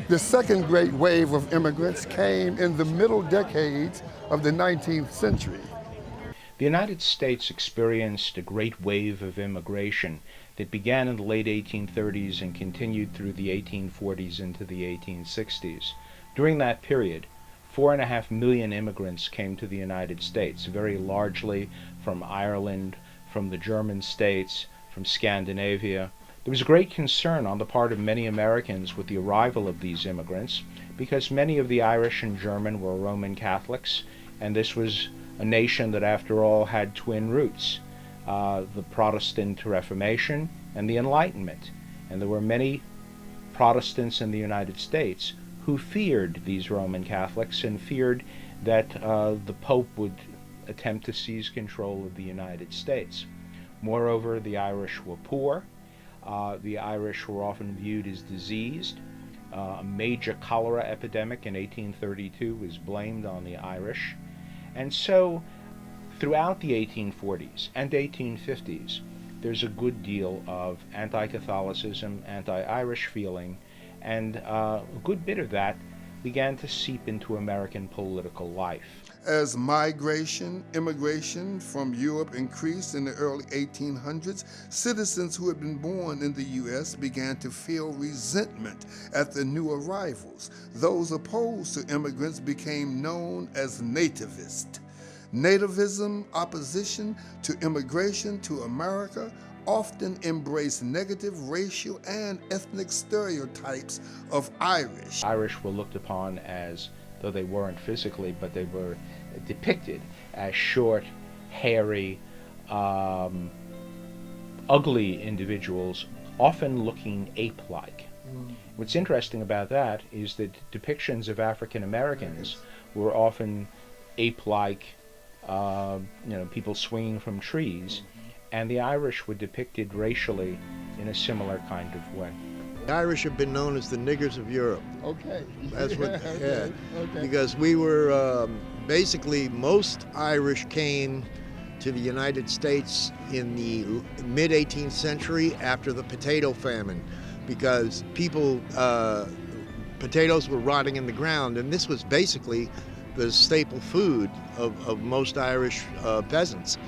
The second great wave of immigrants came in the middle decades of the 19th century. The United States experienced a great wave of immigration that began in the late 1830s and continued through the 1840s into the 1860s. During that period, 4.5 million immigrants came to the United States, very largely from Ireland, from the German states, from Scandinavia. There was great concern on the part of many Americans with the arrival of these immigrants because many of the Irish and German were Roman Catholics, and this was a nation that, after all, had twin roots, the Protestant Reformation and the Enlightenment. And there were many Protestants in the United States who feared these Roman Catholics and feared that the Pope would attempt to seize control of the United States. Moreover, the Irish were poor. The Irish were often viewed as diseased. A major cholera epidemic in 1832 was blamed on the Irish. And so, throughout the 1840s and 1850s, there's a good deal of anti-Catholicism, anti-Irish feeling, and a good bit of that began to seep into American political life. As immigration from Europe increased in the early 1800s, citizens who had been born in the U.S. began to feel resentment at the new arrivals. Those opposed to immigrants became known as nativists. Nativism, opposition to immigration to America, often embraced negative racial and ethnic stereotypes of Irish. Irish were looked upon as, though they weren't physically, but they were depicted as short, hairy, ugly individuals, often looking ape-like. What's interesting about that is that depictions of African Americans were often ape-like, people swinging from trees, and the Irish were depicted racially in a similar kind of way. The Irish have been known as the niggers of Europe. Okay. That's what, Okay. because we were, basically most Irish came to the United States in the mid-18th century after the potato famine, because potatoes were rotting in the ground, and this was basically the staple food of most Irish peasants.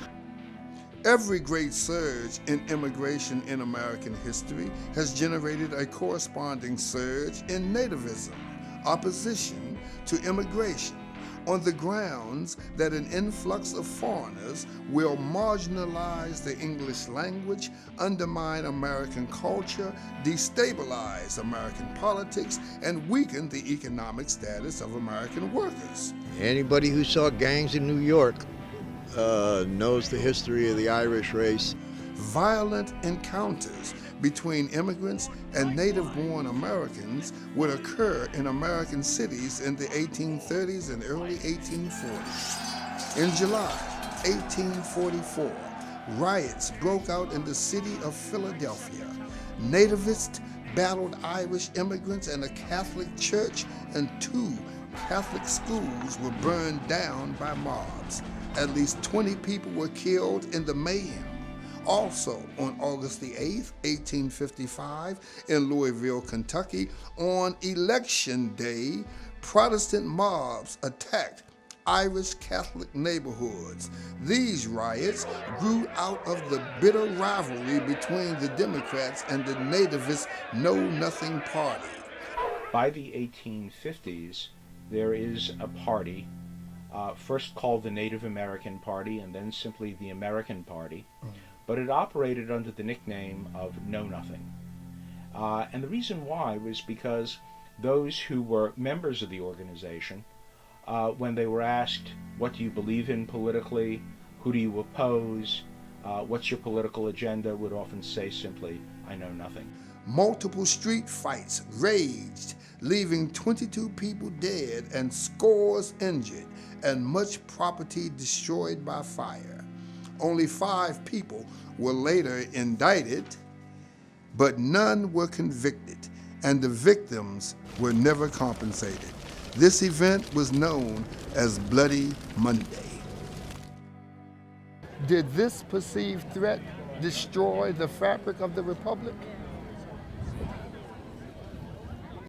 Every great surge in immigration in American history has generated a corresponding surge in nativism, opposition to immigration, on the grounds that an influx of foreigners will marginalize the English language, undermine American culture, destabilize American politics, and weaken the economic status of American workers. Anybody who saw gangs in New York knows the history of the Irish race. Violent encounters between immigrants and native-born Americans would occur in American cities in the 1830s and early 1840s. In July 1844, riots broke out in the city of Philadelphia. Nativists battled Irish immigrants, and a Catholic church and 2 Catholic schools were burned down by mobs. At least 20 people were killed in the mayhem. Also, on August the 8th, 1855, in Louisville, Kentucky, on Election Day, Protestant mobs attacked Irish Catholic neighborhoods. These riots grew out of the bitter rivalry between the Democrats and the nativist Know-Nothing Party. By the 1850s, there is a party, first called the Native American Party and then simply the American Party, but it operated under the nickname of Know-Nothing. And the reason why was because those who were members of the organization, when they were asked, what do you believe in politically, who do you oppose, what's your political agenda, would often say simply, I know nothing. Multiple street fights raged, leaving 22 people dead and scores injured, and much property destroyed by fire. Only 5 people were later indicted, but none were convicted, and the victims were never compensated. This event was known as Bloody Monday. Did this perceived threat destroy the fabric of the Republic?